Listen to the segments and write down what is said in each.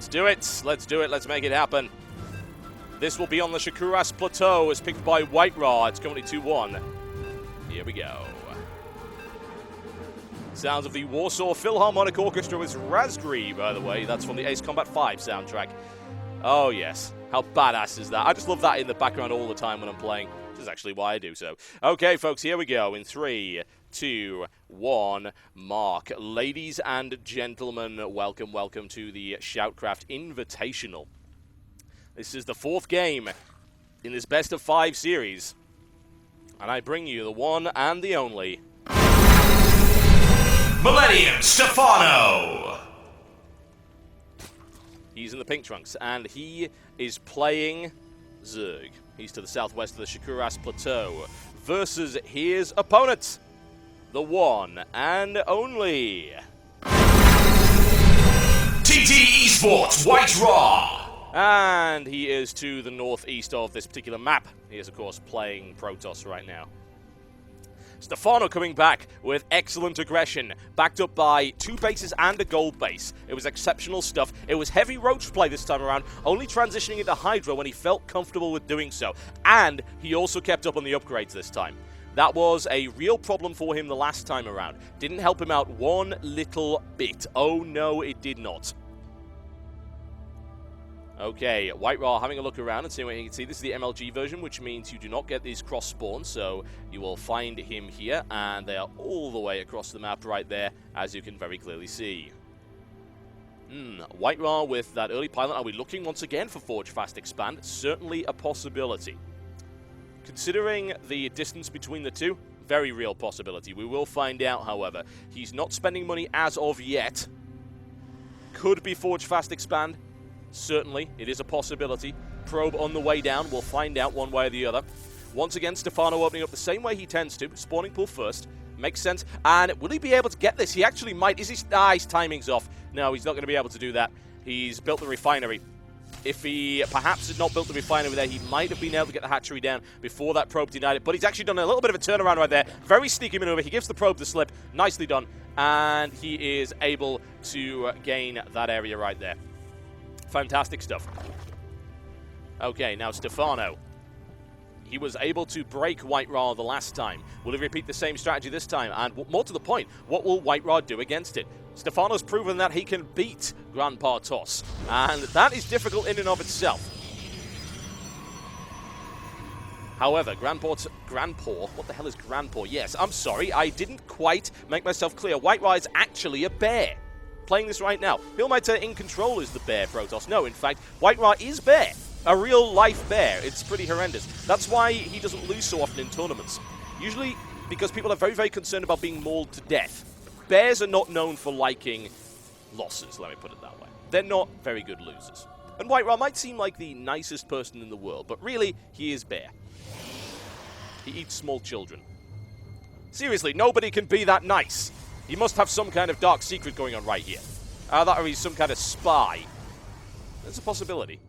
Let's do it. Let's do it. Let's make it happen. This will be on the Shakuras Plateau as picked by White-Ra. It's currently 2-1. Here we go. Sounds of the Warsaw Philharmonic Orchestra with Razgri, by the way. That's from the Ace Combat 5 soundtrack. Oh, yes. How badass is that? I just love that in the background all the time when I'm playing, which is actually why I do so. Okay, folks, here we go in 3, 2, 1, mark. Ladies and gentlemen, welcome, welcome to the Shoutcraft Invitational. This is the 4th game in this best of 5 series. And I bring you the one and the only M胱Stephano. He's in the pink trunks, and he is playing Zerg. He's to the southwest of the Shakuras Plateau versus his opponent, the one and only TT Esports White-Ra. And he is to the northeast of this particular map. He is, of course, playing Protoss right now. Stefano coming back with excellent aggression, backed up by 2 bases and a gold base. It was exceptional stuff. It was heavy roach play this time around, only transitioning into Hydra when he felt comfortable with doing so. And he also kept up on the upgrades this time. That was a real problem for him the last time around. Didn't help him out one little bit. Oh no, it did not. Okay, White-Ra having a look around and seeing what you can see. This is the MLG version, which means you do not get these cross spawns, so you will find him here, and they are all the way across the map right there, as you can very clearly see. White-Ra with that early pilot. Are we looking once again for Forge Fast Expand? Certainly a possibility. Considering the distance between the two, very real possibility. We will find out, however. He's not spending money as of yet. Could be Forge Fast Expand. Certainly, it is a possibility. Probe on the way down. We'll find out one way or the other. Once again, Stefano opening up the same way he tends to. Spawning pool first. Makes sense. And will he be able to get this? He actually might. Is his timing's off? No, he's not going to be able to do that. He's built the refinery. If he perhaps had not built the refinery there, he might have been able to get the hatchery down before that probe denied it. But he's actually done a little bit of a turnaround right there. Very sneaky maneuver. He gives the probe the slip. Nicely done. And he is able to gain that area right there. Fantastic stuff. Okay, now Stefano. He was able to break White-Ra the last time. Will he repeat the same strategy this time? And more to the point, what will White-Ra do against it? Stefano's proven that he can beat Grandpa Toss, and that is difficult in and of itself. However, Grandpa, what the hell is Grandpa? Yes, I'm sorry, I didn't quite make myself clear. White-Ra is actually a bear. Playing this right now. People might say In Control is the bear Protoss. No, in fact, White-Ra is bear. A real-life bear. It's pretty horrendous. That's why he doesn't lose so often in tournaments. Usually because people are very, very concerned about being mauled to death. Bears are not known for liking losses, let me put it that way. They're not very good losers. And White-Ra might seem like the nicest person in the world, but really, he is bear. He eats small children. Seriously, nobody can be that nice. He must have some kind of dark secret going on right here. That or he's some kind of spy. There's a possibility.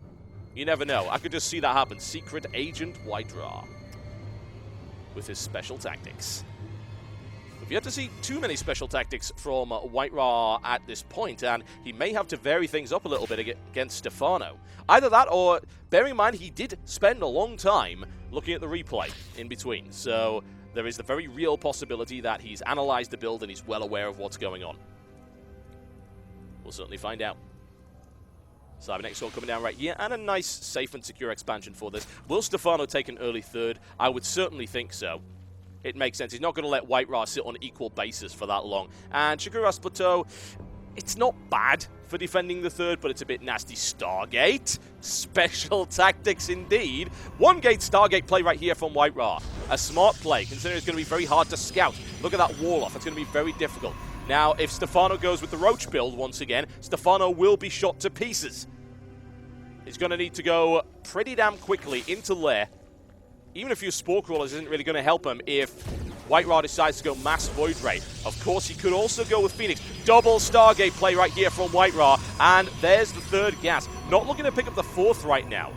You never know. I could just see that happen. Secret Agent White-Ra. With his special tactics. We've yet to see too many special tactics from White-Ra at this point, and he may have to vary things up a little bit against Stefano. Either that, or bearing in mind he did spend a long time looking at the replay in between, so there is the very real possibility that he's analyzed the build and he's well aware of what's going on. We'll certainly find out. Cybernetic Sword coming down right here, and a nice, safe and secure expansion for this. Will Stefano take an early third? I would certainly think so. It makes sense. He's not going to let White-Ra sit on equal basis for that long. And Shakuras Plateau, it's not bad for defending the third, but it's a bit nasty. Stargate. Special tactics indeed. One gate Stargate play right here from White-Ra. A smart play, considering it's going to be very hard to scout. Look at that wall off. It's going to be very difficult. Now, if Stefano goes with the Roach build once again, Stefano will be shot to pieces. He's going to need to go pretty damn quickly into lair. Even a few Spore Crawlers isn't really going to help him if White-Ra decides to go Mass Void Ray. Of course, he could also go with Phoenix. Double Stargate play right here from White-Ra, and there's the third gas. Not looking to pick up the fourth right now.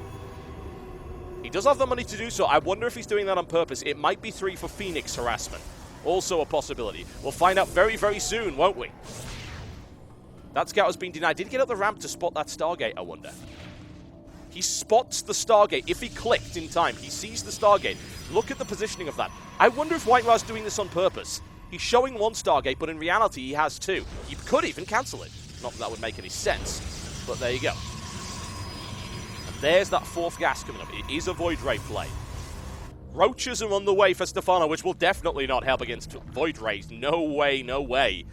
He does have the money to do so. I wonder if he's doing that on purpose. It might be 3 for Phoenix harassment. Also a possibility. We'll find out very, very soon, won't we? That scout has been denied. Did he get up the ramp to spot that Stargate, I wonder? He spots the Stargate. If he clicked in time, he sees the Stargate. Look at the positioning of that. I wonder if White-Ra's doing this on purpose. He's showing one Stargate, but in reality, he has two. You could even cancel it. Not that that would make any sense, but there you go. And there's that fourth gas coming up. It is a Void Ray play. Roaches are on the way for Stefano, which will definitely not help against Void Rays. No way, no way.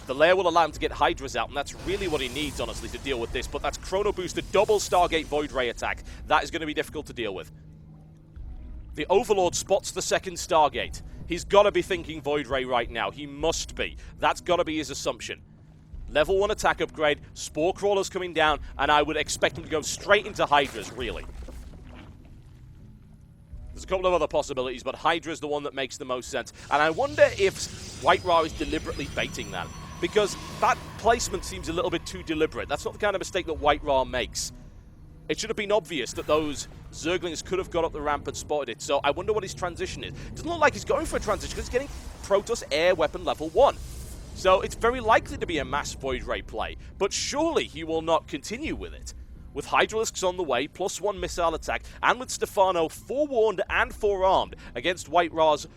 The lair will allow him to get Hydras out, and that's really what he needs, honestly, to deal with this. But that's Chrono Boost, a double Stargate Void Ray attack. That is going to be difficult to deal with. The Overlord spots the second Stargate. He's got to be thinking Void Ray right now. He must be. That's got to be his assumption. Level 1 attack upgrade, Spore Crawlers coming down, and I would expect him to go straight into Hydras, really. There's a couple of other possibilities, but Hydra's the one that makes the most sense. And I wonder if White-Ra is deliberately baiting that, because that placement seems a little bit too deliberate. That's not the kind of mistake that White-Ra makes. It should have been obvious that those Zerglings could have got up the ramp and spotted it, so I wonder what his transition is. It doesn't look like he's going for a transition, because he's getting Protoss Air Weapon level 1. So it's very likely to be a mass Void Ray play, but surely he will not continue with it. With Hydralisks on the way, +1 missile attack, and with Stefano forewarned and forearmed against White-Ra's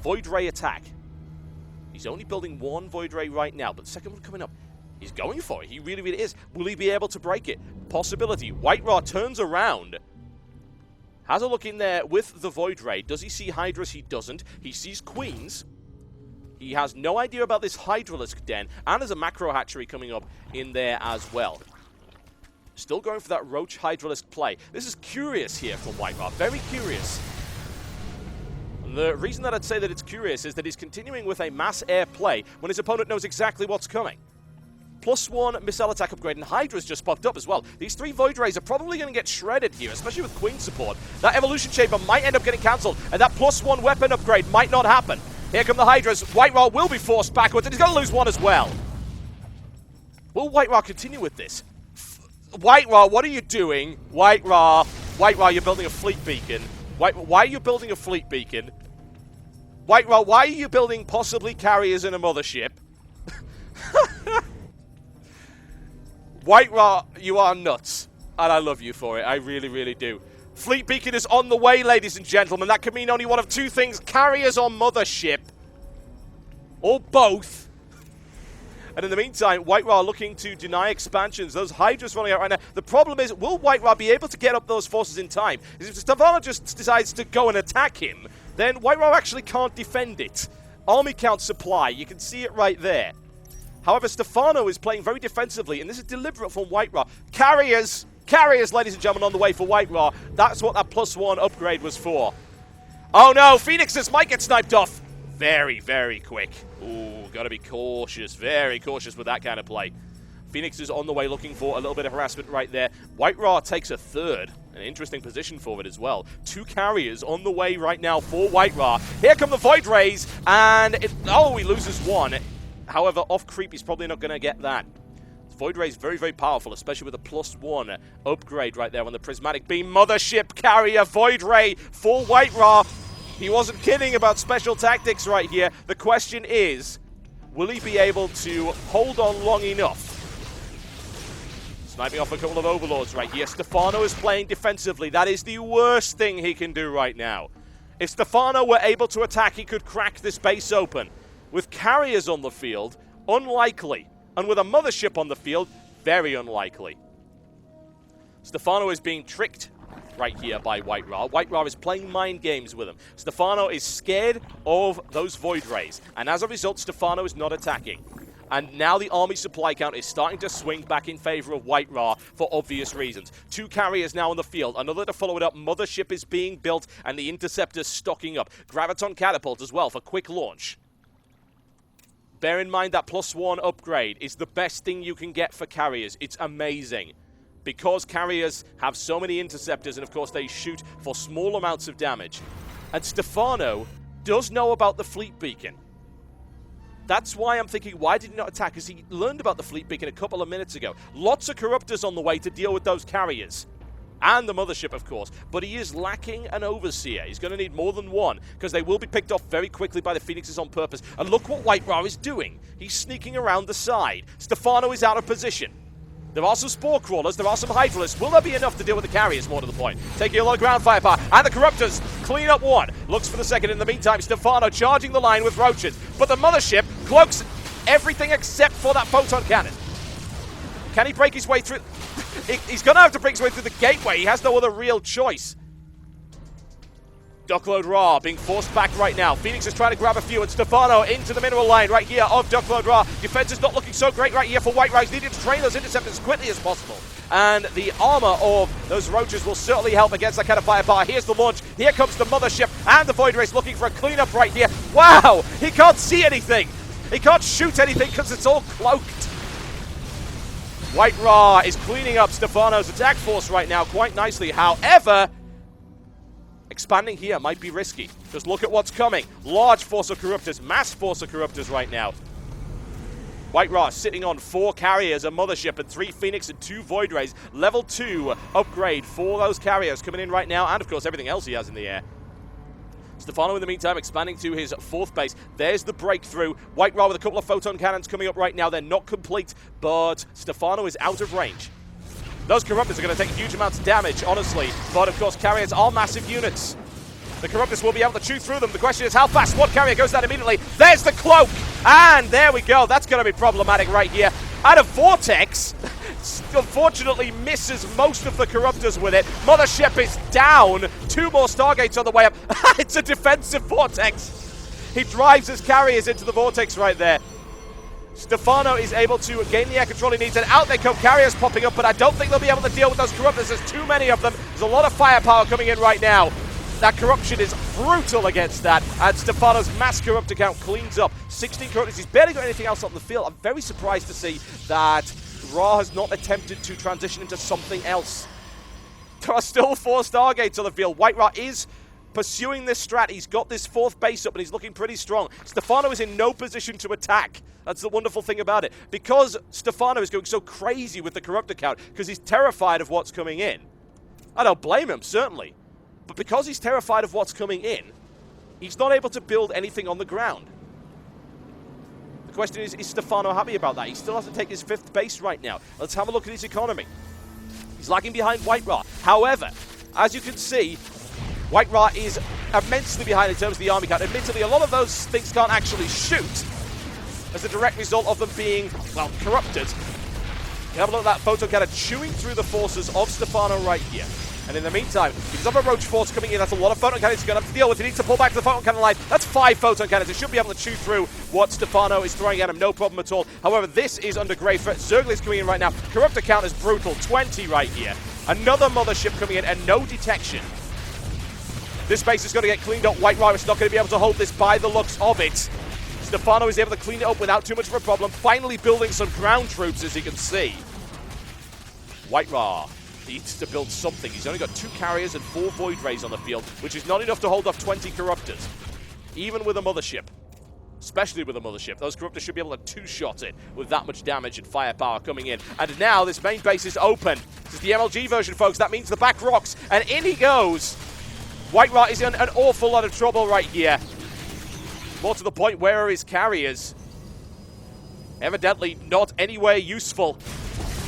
Void Ray attack. He's only building one Void Ray right now, but the second one coming up. He's going for it. He really, really is. Will he be able to break it? Possibility. White-Ra turns around. Has a look in there with the Void Ray. Does he see Hydras? He doesn't. He sees Queens. He has no idea about this Hydralisk den, and there's a macro hatchery coming up in there as well. Still going for that Roach Hydralisk play. This is curious here from White-Ra. Very curious. And the reason that I'd say that it's curious is that he's continuing with a mass air play when his opponent knows exactly what's coming. +1 missile attack upgrade, and Hydra's just popped up as well. These three Void Rays are probably going to get shredded here, especially with Queen support. That Evolution Chamber might end up getting cancelled, and that +1 weapon upgrade might not happen. Here come the Hydras. White-Ra will be forced backwards, and he's going to lose one as well. Will White-Ra continue with this? White-Ra, what are you doing? White-Ra, you're building a fleet beacon. Why are you building a fleet beacon? White-Ra, why are you building possibly carriers in a mothership? White-Ra, you are nuts. And I love you for it. I really, really do. Fleet beacon is on the way, ladies and gentlemen. That could mean only one of two things. Carriers or mothership. Or both. And in the meantime, White-Ra looking to deny expansions. Those Hydras running out right now. The problem is, will White-Ra be able to get up those forces in time? If Stefano just decides to go and attack him, then White-Ra actually can't defend it. Army count supply, you can see it right there. However, Stefano is playing very defensively, and this is deliberate from White-Ra. Carriers, ladies and gentlemen, on the way for White-Ra. That's what that +1 upgrade was for. Oh no, Phoenixes might get sniped off. Very, very quick. Ooh, gotta be cautious, very cautious with that kind of play. Phoenix is on the way looking for a little bit of harassment right there. White-Ra takes a third. An interesting position for it as well. Two carriers on the way right now for White-Ra. Here come the Void Rays, and he loses one. However, off creep, he's probably not going to get that. Void Ray is very, very powerful, especially with a +1 upgrade right there on the Prismatic Beam. Mothership carrier Void Ray for White-Ra. He wasn't kidding about special tactics right here. The question is, will he be able to hold on long enough? Sniping off a couple of Overlords right here. Stefano is playing defensively. That is the worst thing he can do right now. If Stefano were able to attack, he could crack this base open. With carriers on the field, unlikely. And with a mothership on the field, very unlikely. Stefano is being tricked right here by White-Ra. White-Ra is playing mind games with him. Stefano is scared of those Void Rays. And as a result, Stefano is not attacking. And now the army supply count is starting to swing back in favor of White-Ra for obvious reasons. Two carriers now on the field. Another to follow it up. Mothership is being built, and the Interceptor's stocking up. Graviton Catapult as well for quick launch. Bear in mind that +1 upgrade is the best thing you can get for carriers. It's amazing. Because carriers have so many interceptors, and of course they shoot for small amounts of damage. And Stefano does know about the fleet beacon. That's why I'm thinking, why did he not attack? Because he learned about the fleet beacon a couple of minutes ago. Lots of Corruptors on the way to deal with those carriers. and the Mothership, of course. But he is lacking an Overseer. He's going to need more than one, because they will be picked off very quickly by the Phoenixes on purpose. And look what White-Ra is doing. He's sneaking around the side. Stefano is out of position. There are some Spore Crawlers, there are some Hydralisks. Will there be enough to deal with the carriers, more to the point? Taking a lot of ground firepower. And the Corruptors clean up one. Looks for the second. In the meantime, Stefano charging the line with Roaches. But the Mothership cloaks everything except for that Photon Cannon. Can he break his way through? He's going to have to break his way through the gateway. He has no other real choice. Duckload.White-Ra being forced back right now. Phoenix is trying to grab a few, and Stefano into the mineral line right here of Duckload.White-Ra. Defense is not looking so great right here for White-Ra. He's needed to train those interceptors as quickly as possible. And the armor of those Roaches will certainly help against that kind of firepower. Here's the launch. Here comes the Mothership and the Void Race looking for a cleanup right here. Wow! He can't see anything. He can't shoot anything because it's all cloaked. White-Ra is cleaning up Stefano's attack force right now quite nicely. However, expanding here might be risky. Just look at what's coming. Large force of Corruptors, mass force of Corruptors right now. White-Ra sitting on 4 carriers, a Mothership, and 3 Phoenix and 2 Void Rays. Level 2 upgrade for those carriers coming in right now, and of course everything else he has in the air. Stefano, in the meantime, expanding to his 4th base. There's the breakthrough. White-Ra with a couple of Photon Cannons coming up right now. They're not complete, but Stefano is out of range. Those Corruptors are going to take huge amounts of damage, honestly. But, of course, carriers are massive units. The Corruptors will be able to chew through them. The question is how fast. What carrier goes down immediately? There's the cloak! And there we go. That's going to be problematic right here. And a Vortex, unfortunately, misses most of the Corruptors with it. Mothership is down. 2 more Stargates on the way up. It's a defensive Vortex. He drives his carriers into the Vortex right there. Stefano is able to gain the air control he needs, and out they come, carriers popping up, but I don't think they'll be able to deal with those Corruptors. There's too many of them. There's a lot of firepower coming in right now. That corruption is brutal against that, and Stefano's mass Corruptor count cleans up. 16 Corruptors. He's barely got anything else on the field. I'm very surprised to see that Ra has not attempted to transition into something else. There are still 4 Stargates on the field. White-Ra is pursuing this strat. He's got this 4th base up, and he's looking pretty strong. Stefano is in no position to attack. That's the wonderful thing about it. Because Stefano is going so crazy with the Corruptor count, because he's terrified of what's coming in. I don't blame him, certainly. But because he's terrified of what's coming in, he's not able to build anything on the ground. The question is Stefano happy about that? He still has to take his 5th base right now. Let's have a look at his economy. He's lagging behind White-Ra. However, as you can see, White-Ra is immensely behind in terms of the army count. Admittedly, a lot of those things can't actually shoot as a direct result of them being, well, corrupted. You have a look at that Photon Cannon chewing through the forces of Stefano right here. And in the meantime, he does have a Roach Force coming in. That's a lot of Photon Cannons he's going to have to deal with. He needs to pull back to the Photon Cannon line. That's 5 Photon Cannons. He should be able to chew through what Stefano is throwing at him. No problem at all. However, this is under grave threat. Zergling is coming in right now. Corruptor count is brutal. 20 right here. Another Mothership coming in and no detection. This base is going to get cleaned up. White-Ra is not going to be able to hold this by the looks of it. Stefano is able to clean it up without too much of a problem. Finally building some ground troops, as you can see. White-Ra needs to build something. He's only got 2 carriers and 4 Void Rays on the field, which is not enough to hold off 20 Corruptors. Even with a Mothership. Especially with a Mothership. Those Corruptors should be able to 2-shot it with that much damage and firepower coming in. And now this main base is open. This is the MLG version, folks. That means the back rocks. And in he goes. White-Ra is in an awful lot of trouble right here. More to the point, where are his carriers? Evidently not anywhere useful.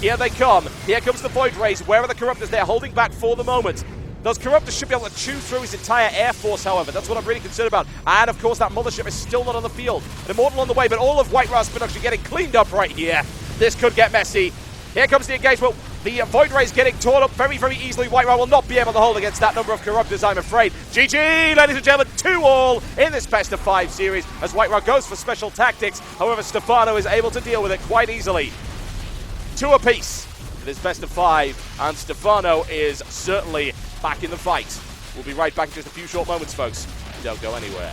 Here they come. Here comes the Void Rays. Where are the Corruptors? They're holding back for the moment. Those Corruptors should be able to chew through his entire air force, however. That's what I'm really concerned about. And, of course, that Mothership is still not on the field. An Immortal on the way, but all of White-Ra's production getting cleaned up right here. This could get messy. Here comes the engagement. The Void Rays getting torn up very, very easily. White-Ra will not be able to hold against that number of Corruptors, I'm afraid. GG, ladies and gentlemen, 2-all in this best-of-5 series as White-Ra goes for special tactics. However, Stefano is able to deal with it quite easily. 2 apiece. This best-of-5, and Stefano is certainly back in the fight. We'll be right back in just a few short moments, folks. Don't go anywhere.